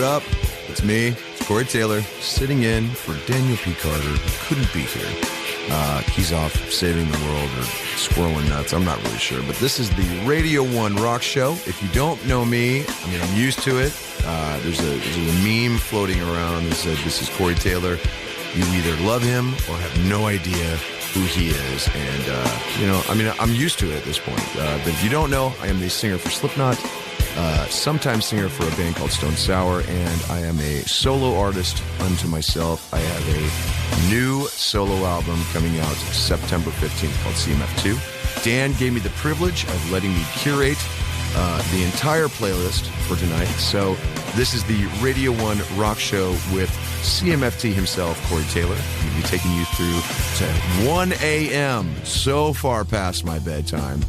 up? It's me, it's Corey Taylor, sitting in for Daniel P. Carter, who couldn't be here. He's off saving the world or squirreling nuts. I'm not really sure. But this is the Radio 1 Rock Show. If you don't know me, I mean, I'm used to it. There's a meme floating around that said, this is Corey Taylor. You either love him or have no idea who he is. And, I'm used to it at this point. But if you don't know, I am the singer for Slipknot, sometimes singer for a band called Stone Sour, and I am a solo artist unto myself. I have a new solo album coming out September 15th called CMF2. Dan gave me the privilege of letting me curate the entire playlist for tonight. So this is the Radio 1 Rock Show with CMFT himself, Corey Taylor. I'm going to be taking you through to 1 a.m., so far past my bedtime.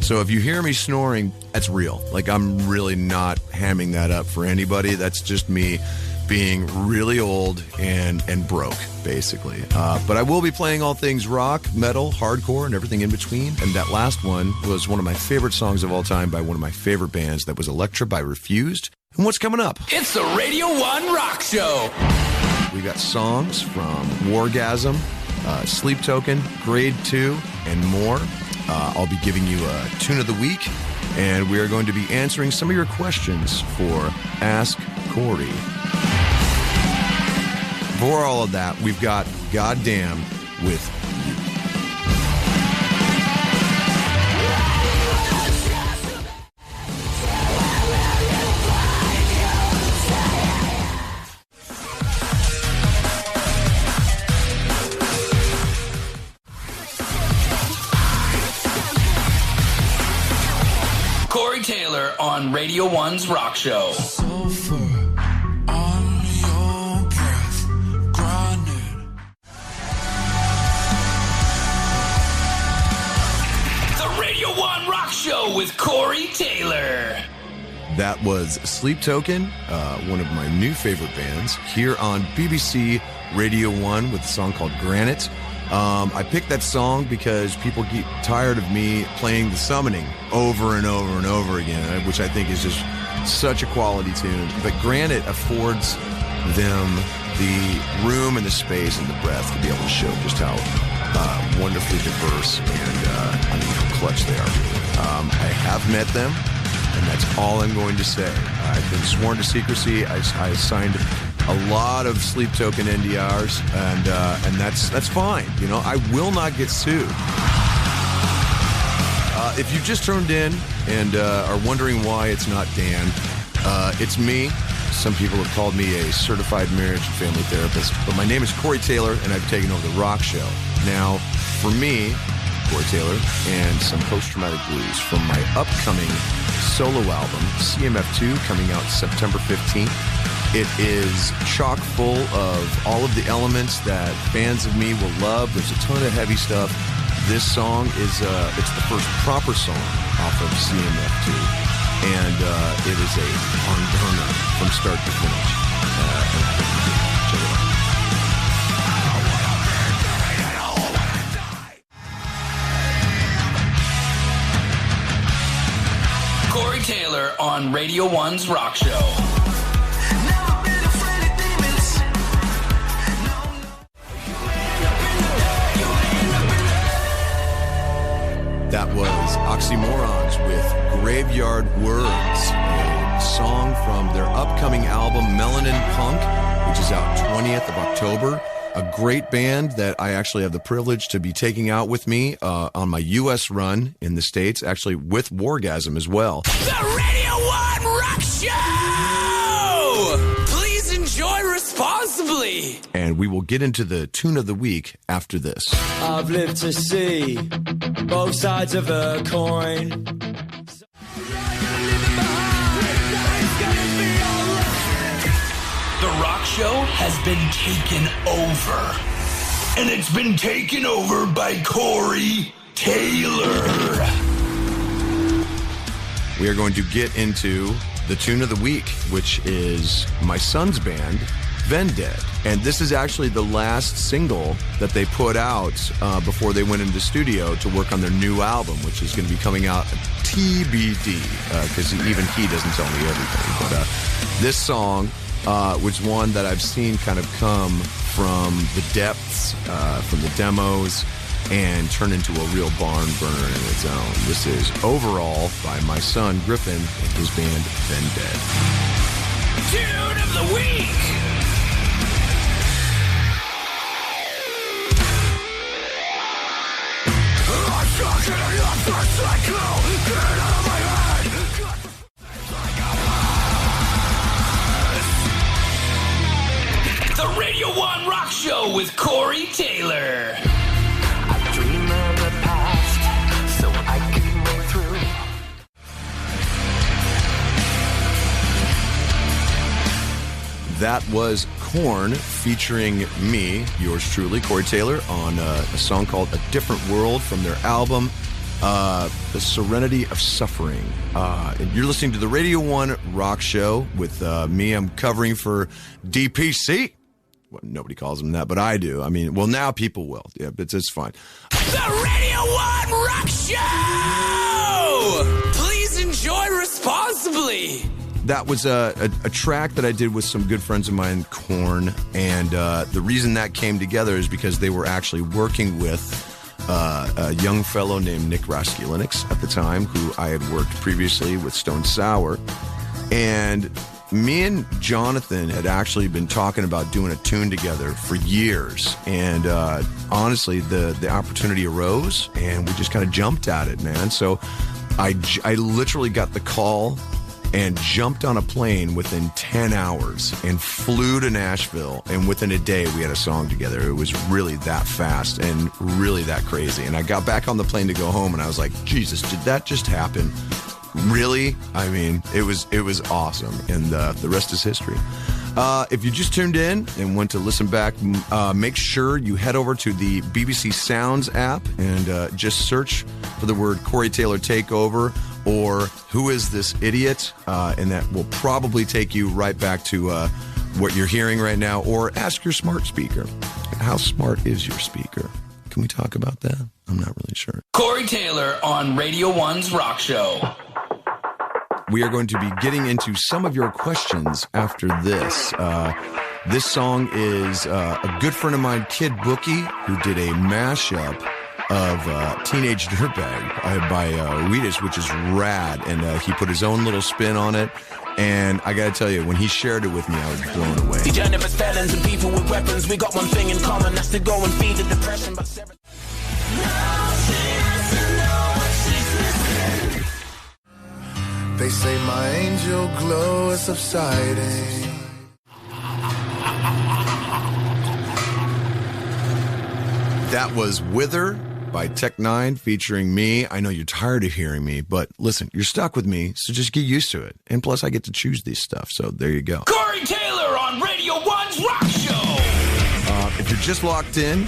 So if you hear me snoring, that's real. Like, I'm really not hamming that up for anybody. That's just me being really old and broke, basically. But I will be playing all things rock, metal, hardcore, and everything in between. And that last one was one of my favorite songs of all time by one of my favorite bands. That was Elektra by Refused. And what's coming up? It's the Radio 1 Rock Show. We got songs from Wargasm, Sleep Token, Grade 2, and more. I'll be giving you a tune of the week, and we are going to be answering some of your questions for Ask Corey. For all of that, we've got Goddamn with You. Corey Taylor on Radio 1's Rock Show. The Radio 1 Rock Show with Corey Taylor. That was Sleep Token, one of my new favorite bands, here on BBC Radio 1 with a song called Granite. I picked that song because people get tired of me playing The Summoning over and over and over again, which I think is just such a quality tune. But Granite affords them the room and the space and the breadth to be able to show just how wonderfully diverse and clutch they are. I have met them, and that's all I'm going to say. I've been sworn to secrecy. I signed a lot of Sleep Token NDRs, and that's fine. You know, I will not get sued. If you've just turned in and are wondering why it's not Dan, it's me. Some people have called me a certified marriage and family therapist, but my name is Corey Taylor, and I've taken over the Rock Show. Now, for me, Corey Taylor, and some post-traumatic blues from my upcoming solo album, CMF2, coming out September 15th. It is chock full of all of the elements that fans of me will love. There's a ton of heavy stuff. This song is it's the first proper song off of CMF2, and it is a burner from start to finish. Check it out. Corey Taylor on Radio 1's Rock Show. That was Oxymorrons with Graveyard Words, a song from their upcoming album Melanin Punk, which is out 20th of October. A great band that I actually have the privilege to be taking out with me on my U.S. run in the States, actually with Wargasm as well. The Radio 1 Rock Show! Please enjoy responsibly. And we will get into the tune of the week after this. I've lived to see both sides of the coin. The Rock Show has been taken over. And it's been taken over by Corey Taylor. We are going to get into the tune of the week, which is my son's band, Vended. And this is actually the last single that they put out before they went into the studio to work on their new album, which is going to be coming out TBD, because even he doesn't tell me everything. But this song was one that I've seen kind of come from the depths, from the demos, and turn into a real barn burner in its own. This is Overall by my son Griffin and his band Vended. Tune of the week. The Radio 1 Rock Show with Corey Taylor. I dream of the past so I can move through. That was Korn featuring me, yours truly, Corey Taylor, on a song called A Different World from their album, The Serenity of Suffering. And you're listening to the Radio 1 Rock Show with me. I'm covering for DPC. Well, nobody calls him that, but I do. I mean, well, now people will. Yeah, but it's fine. The Radio 1 Rock Show! Please enjoy responsibly. That was a track that I did with some good friends of mine, Korn, and the reason that came together is because they were actually working with a young fellow named Nick Raskulinix at the time, who I had worked previously with Stone Sour, and me and Jonathan had actually been talking about doing a tune together for years, and honestly, the opportunity arose, and we just kind of jumped at it, man. So I literally got the call and jumped on a plane within 10 hours and flew to Nashville, and within a day we had a song together. It was really that fast and really that crazy. And I got back on the plane to go home, and I was like, Jesus, did that just happen? Really? I mean, it was awesome, and the rest is history. If you just tuned in and want to listen back, make sure you head over to the BBC Sounds app and just search for the word Corey Taylor Takeover or Who Is This Idiot? And that will probably take you right back to what you're hearing right now, or ask your smart speaker. How smart is your speaker? Can we talk about that? I'm not really sure. Corey Taylor on Radio 1's Rock Show. We are going to be getting into some of your questions after this. This song is a good friend of mine, Kid Bookie, who did a mashup of Teenage Dirtbag by Wheatus, which is rad, and he put his own little spin on it. And I gotta tell you, when he shared it with me, I was blown away. The journey of felons and people with weapons, we got one thing in common, that's to go and feed the depression. But they say my angel glow is subsiding. That was Wither by Tech 9 featuring me. I know you're tired of hearing me, but listen, you're stuck with me, so just get used to it. And plus, I get to choose this stuff, so there you go. Corey Taylor on Radio 1's Rock Show. If you're just locked in,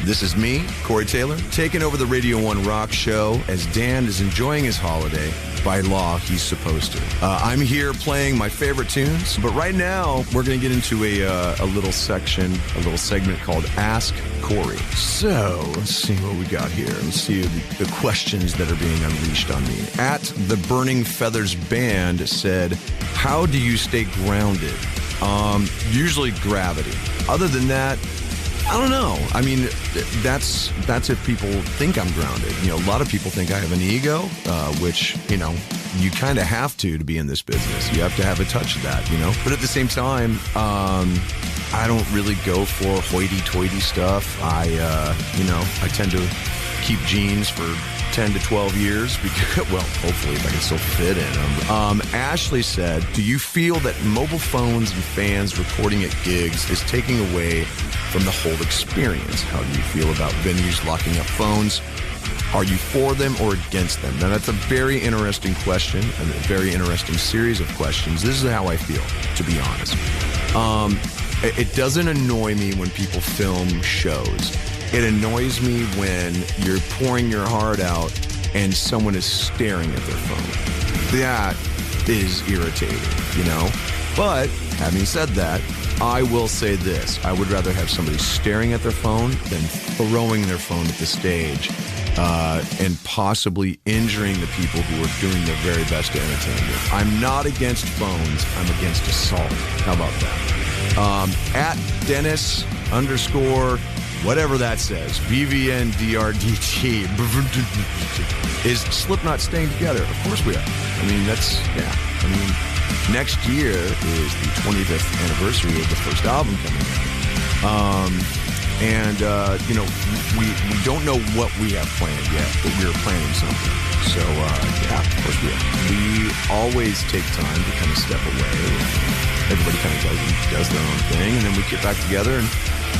this is me, Corey Taylor, taking over the Radio 1 Rock Show as Dan is enjoying his holiday. By law, he's supposed to. I'm here playing my favorite tunes, but right now we're going to get into a little section, a little segment called Ask Corey. So let's see what we got here. Let's see the questions that are being unleashed on me. At the Burning Feathers Band said, "How do you stay grounded?" Usually gravity. Other than that, I don't know. I mean, that's if people think I'm grounded. You know, a lot of people think I have an ego, which, you know, you kind of have to be in this business. You have to have a touch of that, you know. But at the same time, I don't really go for hoity-toity stuff. I tend to keep jeans for 10 to 12 years because, well, hopefully if I can still fit in them. Ashley said, "Do you feel that mobile phones and fans recording at gigs is taking away from the whole experience? How do you feel about venues locking up phones? Are you for them or against them?" Now, that's a very interesting question, and a very interesting series of questions. This is how I feel, to be honest. It doesn't annoy me when people film shows. It annoys me when you're pouring your heart out and someone is staring at their phone. That is irritating, you know? But having said that, I will say this. I would rather have somebody staring at their phone than throwing their phone at the stage and possibly injuring the people who are doing their very best to entertain you. I'm not against phones. I'm against assault. How about that? At Dennis _ whatever that says, BVNDRDT, is Slipknot staying together? Of course we are. I mean, next year is the 25th anniversary of the first album coming out. We don't know what we have planned yet, but we're planning something. So, of course we are. We always take time to kind of step away. Everybody kind of does their own thing, and then we get back together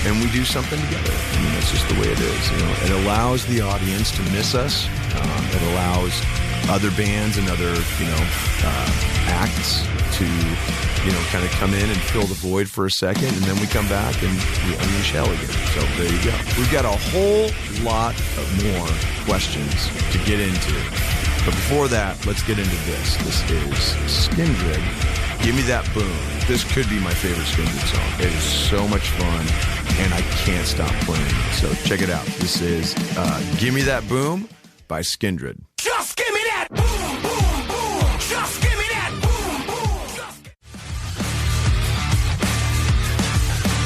and we do something together. I mean, that's just the way it is. It allows the audience to miss us. It allows other bands and other, acts to, kind of come in and fill the void for a second, and then we come back and we unleash hell again. So there you go. We've got a whole lot of more questions to get into. But before that, let's get into this. This is Skindred. Give Me That Boom. This could be my favorite Skindred song. It is so much fun, and I can't stop playing it. So check it out. This is Give Me That Boom by Skindred. Just give me that boom, boom, boom. Just give me that boom, boom.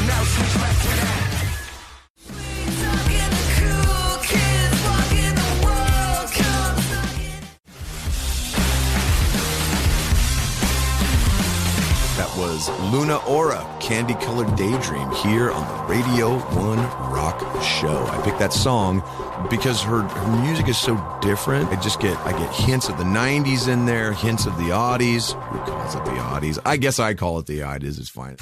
Now switch back to that. That was Luna Aura, Candy Colored Daydream, here on the Radio 1 Rock Show. I picked that song because her music is so different. I get hints of the 90s in there, hints of the oddies. Who calls it the oddies? I guess I call it the oddies. It's fine.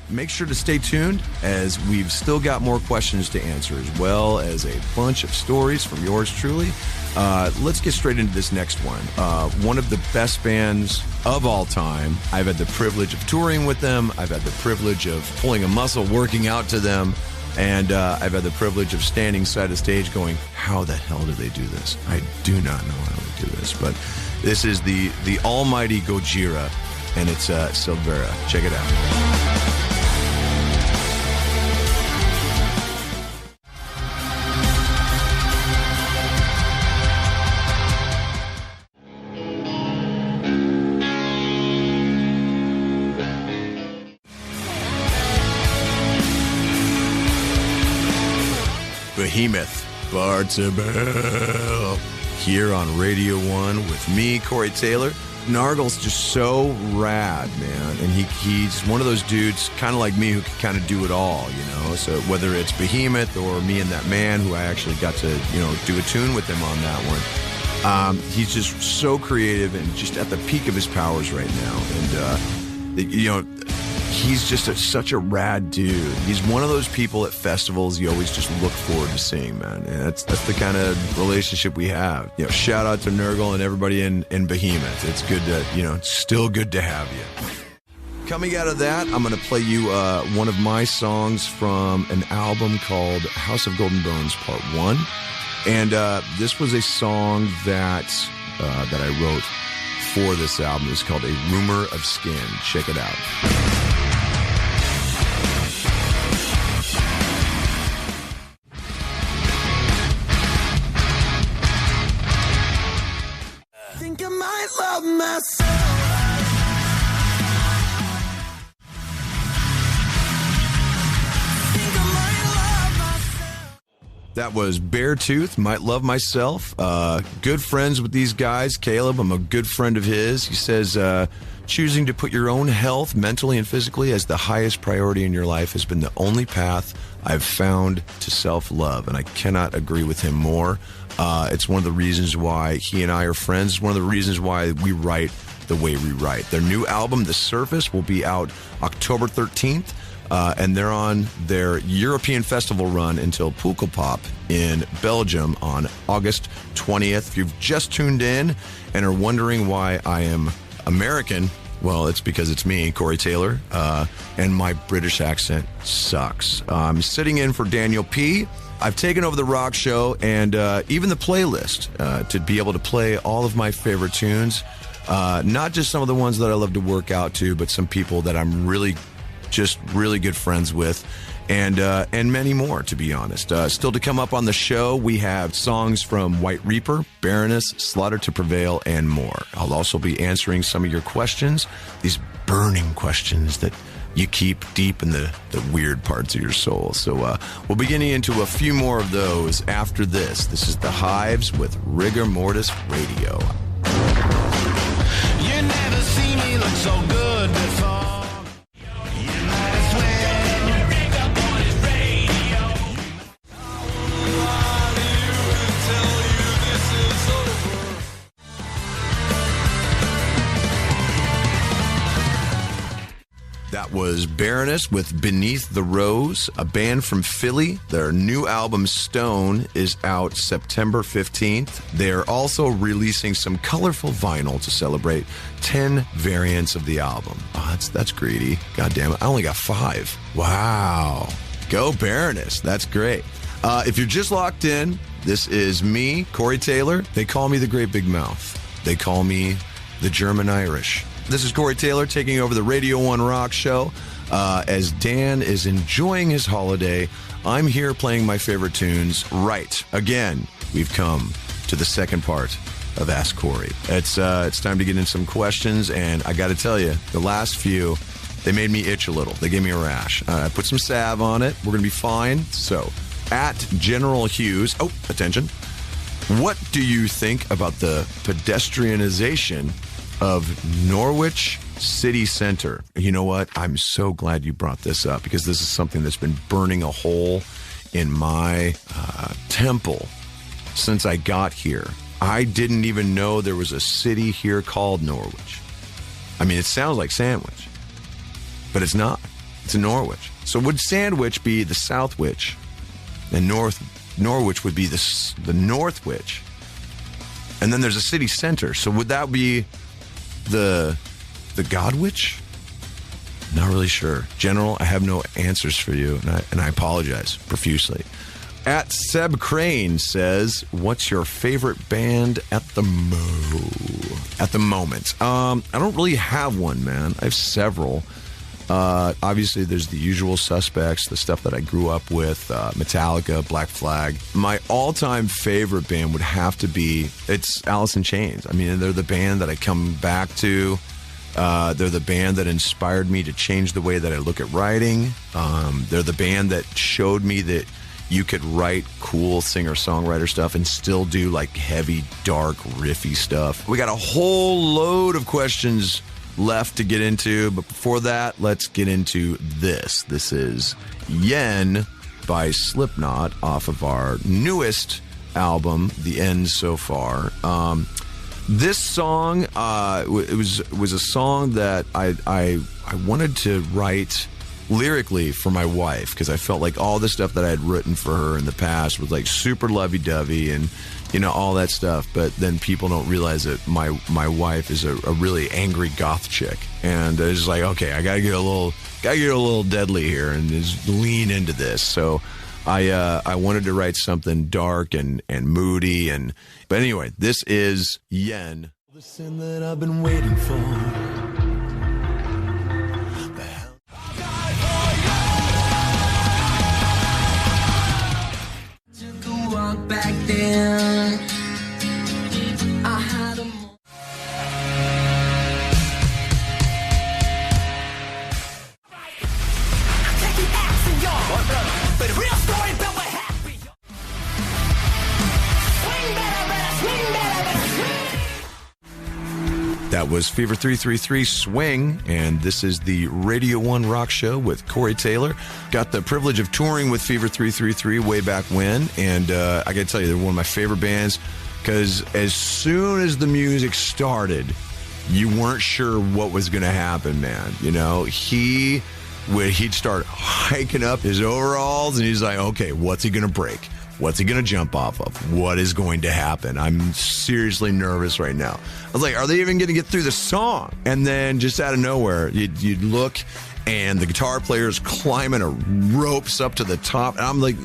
Make sure to stay tuned, as we've still got more questions to answer, as well as a bunch of stories from yours truly. Let's get straight into this next one. One of the best bands of all time. I've had the privilege of touring with them. I've had the privilege of pulling a muscle, working out to them. And I've had the privilege of standing side of stage going, how the hell do they do this? I do not know how they do this. But this is the almighty Gojira, and it's Silvera. Check it out. Behemoth, Bartzabel, here on Radio 1 with me, Corey Taylor. Nargle's just so rad, man, and he's one of those dudes, kind of like me, who can kind of do it all, So whether it's Behemoth or Me and That Man, who I actually got to, do a tune with him on that one, he's just so creative and just at the peak of his powers right now, and he's just such a rad dude. He's one of those people at festivals you always just look forward to seeing, man. And that's the kind of relationship we have. Shout out to Nurgle and everybody in Behemoth. It's good to, it's still good to have you. Coming out of that, I'm going to play you one of my songs from an album called House of Golden Bones Part 1. And this was a song that I wrote for this album. It's called A Rumor of Skin. Check it out. That was Beartooth, Might Love Myself. Good friends with these guys. Caleb, I'm a good friend of his. He says, choosing to put your own health, mentally and physically, as the highest priority in your life has been the only path I've found to self-love. And I cannot agree with him more. It's one of the reasons why he and I are friends. It's one of the reasons why we write the way we write. Their new album, The Surface, will be out October 13th. And they're on their European festival run until Pukkelpop in Belgium on August 20th. If you've just tuned in and are wondering why I am American, well, it's because it's me, Corey Taylor, and my British accent sucks. I'm sitting in for Daniel P. I've taken over the rock show and even the playlist to be able to play all of my favorite tunes. Not just some of the ones that I love to work out to, but some people that I'm really good friends with. and many more, to be honest. Still to come up on the show, we have songs from White Reaper, Baroness, Slaughter to Prevail, and more. I'll also be answering some of your questions, these burning questions that you keep deep in the weird parts of your soul. So we'll be getting into a few more of those after this. This is the Hives with Rigor Mortis Radio. You never see me look so good before. You might as well Rigor Mortis Radio. I want to tell you this is over. That was Baroness with Beneath the Rose, a band from Philly. Their new album, Stone, is out September 15th. They're also releasing some colorful vinyl to celebrate 10 variants of the album. Oh, that's greedy. God damn it. I only got 5. Wow. Go Baroness. That's great. If you're just locked in, this is me, Corey Taylor. They call me the Great Big Mouth. They call me the German Irish. This is Corey Taylor taking over the Radio 1 Rock Show. As Dan is enjoying his holiday, I'm here playing my favorite tunes. Right. Again, we've come to the second part of Ask Corey. It's time to get in some questions, and I got to tell you, the last few, they made me itch a little. They gave me a rash. I put some salve on it. We're going to be fine. So, at General Hughes, attention. What do you think about the pedestrianization of Norwich City Center? You know what? I'm so glad you brought this up, because this is something that's been burning a hole in my temple since I got here. I didn't even know there was a city here called Norwich. I mean, it sounds like Sandwich, but it's not. It's in Norwich. So would Sandwich be the Southwich, and Norwich would be the Northwich, and then there's a city center. So would that be the Godwich? Not really sure. General, I have no answers for you, and I apologize profusely. At Seb Crane says, what's your favorite band at the moment? I don't really have one, man. I have several. Obviously, there's the usual suspects, the stuff that I grew up with, Metallica, Black Flag. My all-time favorite band would have to be, it's Alice in Chains. I mean, they're the band that I come back to. They're the band that inspired me to change the way that I look at writing. They're the band that showed me that you could write cool singer-songwriter stuff and still do like heavy, dark, riffy stuff. We got a whole load of questions left to get into, but before that, let's get into this. This is Yen by Slipknot off of our newest album, The End So Far. This song it was a song that I wanted to write lyrically for my wife, because I felt like all the stuff that I had written for her in the past was like super lovey-dovey and, you know, all that stuff. But then people don't realize that my wife is a really angry goth chick, and it's just like, okay, I gotta get a little deadly here and just lean into this. So I wanted to write something dark and moody, but anyway, this is Yen. The sin that I've been waiting for. Back then, I had a but the real story about what happened. Swing better, swing. That was Fever 333 Swing, and this is the Radio 1 Rock Show with Corey Taylor. Got the privilege of touring with Fever 333 way back when, and I got to tell you, they're one of my favorite bands, because as soon as the music started, you weren't sure what was going to happen, man. You know, he'd start hiking up his overalls, and he's like, okay, what's he going to break? What's he going to jump off of? What is going to happen? I'm seriously nervous right now. I was like, are they even going to get through the song? And then just out of nowhere, you'd look, and the guitar player's climbing a ropes up to the top. And I'm like,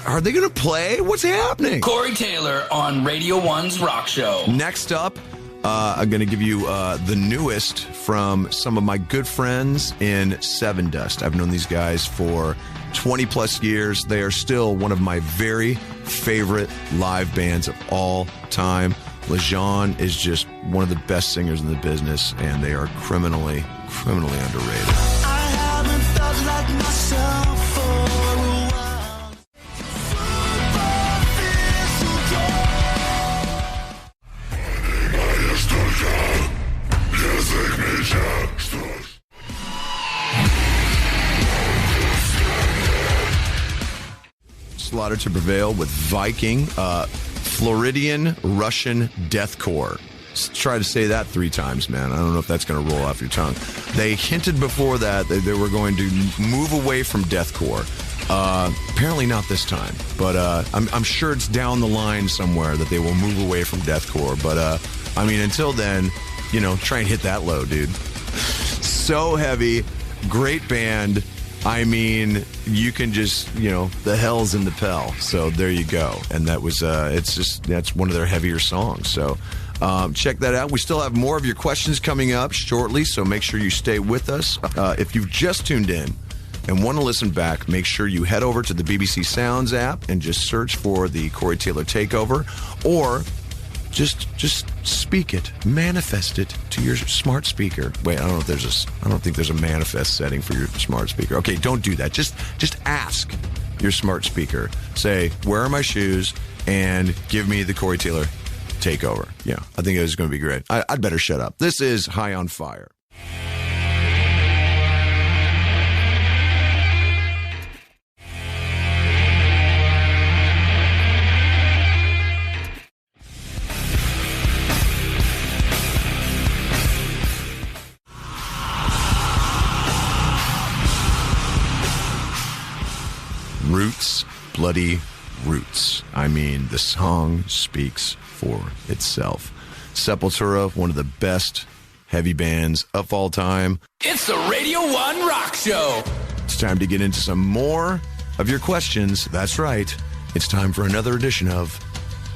are they going to play? What's happening? Corey Taylor on Radio 1's Rock Show. Next up, I'm going to give you the newest from some of my good friends in Sevendust. I've known these guys for 20 plus years. They are still one of my very favorite live bands of all time. Lejean is just one of the best singers in the business, and they are criminally underrated. I haven't felt like myself for a while. Slaughter to Prevail with Viking, Floridian Russian deathcore. Try to say that 3 times, man. I don't know if that's going to roll off your tongue. They hinted before that they were going to move away from deathcore. Apparently not this time, but I'm sure it's down the line somewhere that they will move away from deathcore. But I mean, until then, you know, try and hit that low, dude. So heavy, great band. I mean, you can just, you know, the hell's in the Pell. So there you go. And that was, that's one of their heavier songs. So check that out. We still have more of your questions coming up shortly, so make sure you stay with us. If you've just tuned in and want to listen back, make sure you head over to the BBC Sounds app and just search for the Corey Taylor Takeover, or just speak it, manifest it to your smart speaker. Wait, I don't think there's a manifest setting for your smart speaker. Okay, don't do that. Just ask your smart speaker. Say, where are my shoes? And give me the Corey Taylor Takeover. Yeah, I think it was going to be great. I'd better shut up. This is High on Fire. Roots, bloody roots. I mean, the song speaks for itself. Sepultura, one of the best heavy bands of all time. It's the Radio 1 Rock Show. It's time to get into some more of your questions. That's right. It's time for another edition of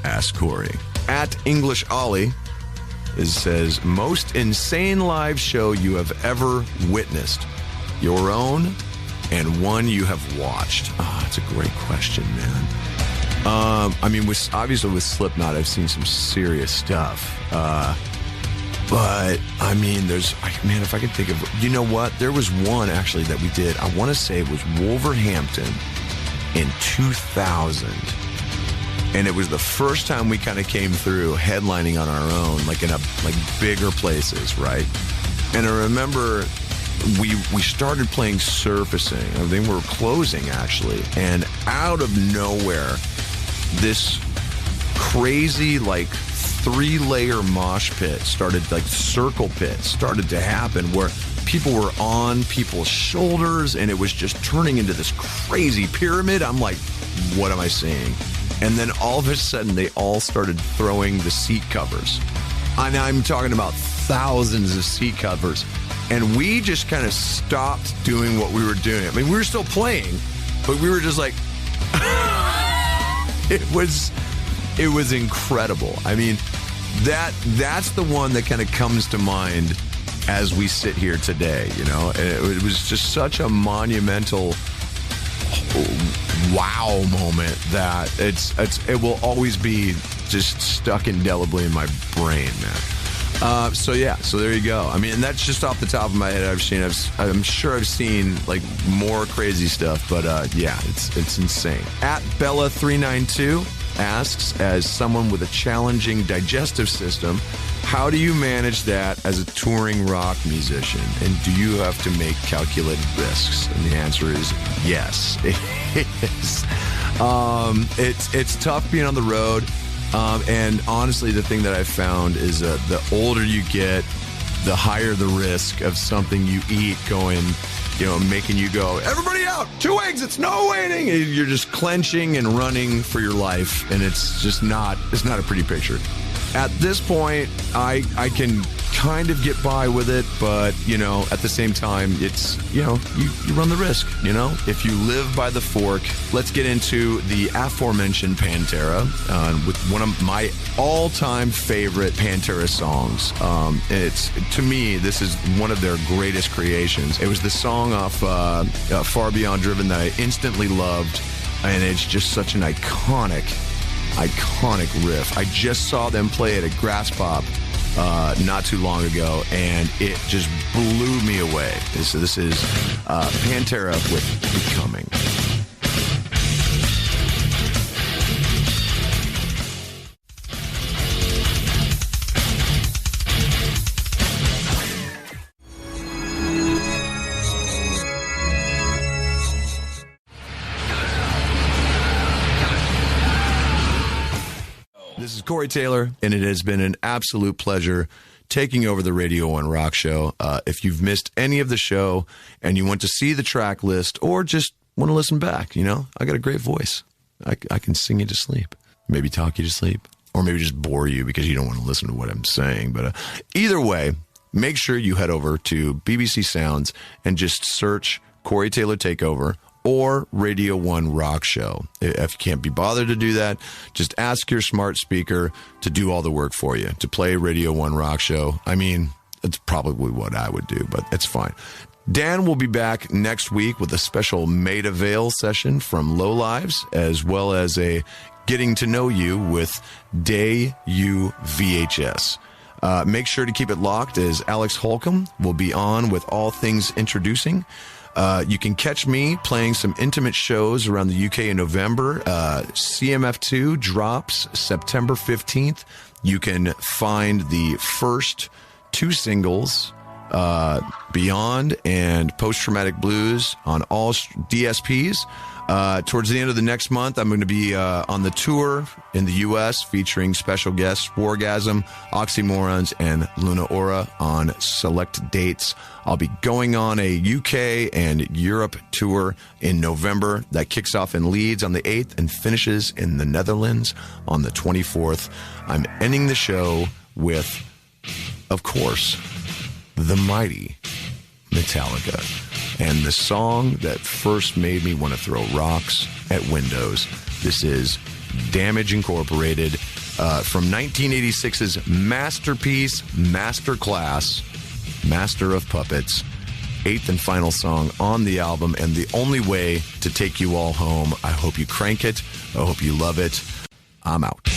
Ask Corey. At English Ollie says, most insane live show you have ever witnessed? Your own and one you have watched? Oh, that's a great question, man. I mean, obviously with Slipknot, I've seen some serious stuff. But, I mean, if I could think of, you know what? There was one, actually, that we did. I want to say it was Wolverhampton in 2000. And it was the first time we kind of came through headlining on our own, like in bigger places, right? And I remember we started playing Surfacing. I think we were closing, actually. And out of nowhere, this crazy, 3-layer mosh pit circle pit started to happen, where people were on people's shoulders, and it was just turning into this crazy pyramid. I'm like, what am I seeing? And then all of a sudden, they all started throwing the seat covers. And I'm talking about thousands of seat covers. And we just kind of stopped doing what we were doing. I mean, we were still playing, but we were just like, it was incredible. I mean, that's the one that kind of comes to mind as we sit here today, you know? And it was just such a monumental wow moment that it will always be just stuck indelibly in my brain, man. So there you go. I mean, and that's just off the top of my head. I'm sure I've seen more crazy stuff, but yeah, it's insane. At Bella392 asks, as someone with a challenging digestive system, how do you manage that as a touring rock musician? And do you have to make calculated risks? And the answer is yes. It is. It's tough being on the road. And honestly, the thing that I've found is the older you get, the higher the risk of something you eat going, making you go, everybody out, 2 exits, no waiting. You're just clenching and running for your life, and it's just not a pretty picture. at this point, I can kind of get by with it, but, you know, at the same time, it's, you know, you run the risk, you know? If you live by the fork, let's get into the aforementioned Pantera with one of my all-time favorite Pantera songs. It's, to me, this is one of their greatest creations. It was the song off Far Beyond Driven that I instantly loved, and it's just such an iconic riff. I just saw them play it at Grass Pop not too long ago, and it just blew me away. This is Pantera with Becoming. This is Corey Taylor, and it has been an absolute pleasure taking over the Radio 1 Rock Show. If you've missed any of the show and you want to see the track list or just want to listen back, you know, I got a great voice. I can sing you to sleep, maybe talk you to sleep, or maybe just bore you because you don't want to listen to what I'm saying. But either way, make sure you head over to BBC Sounds and just search Corey Taylor Takeover or Radio 1 Rock Show. If you can't be bothered to do that, just ask your smart speaker to do all the work for you, to play Radio 1 Rock Show. I mean, it's probably what I would do, but it's fine. Dan will be back next week with a special Maida Vale session from Low Lives, as well as a Getting to Know You with Day U VHS. Make sure to keep it locked as Alex Holcomb will be on with all things introducing. You can catch me playing some intimate shows around the UK in November. CMF2 drops September 15th. You can find the first two singles, Beyond and Post-Traumatic Blues, on all DSPs. Towards the end of the next month, I'm going to be on the tour in the U.S. featuring special guests Wargasm, Oxymorrons, and Luna Aura on select dates. I'll be going on a UK and Europe tour in November that kicks off in Leeds on the 8th and finishes in the Netherlands on the 24th. I'm ending the show with, of course, the mighty Metallica, and the song that first made me want to throw rocks at windows. This is Damage Incorporated from 1986's masterpiece, Masterclass, Master of Puppets, 8th and final song on the album, and the only way to take you all home. I hope you crank it. I hope you love it. I'm out.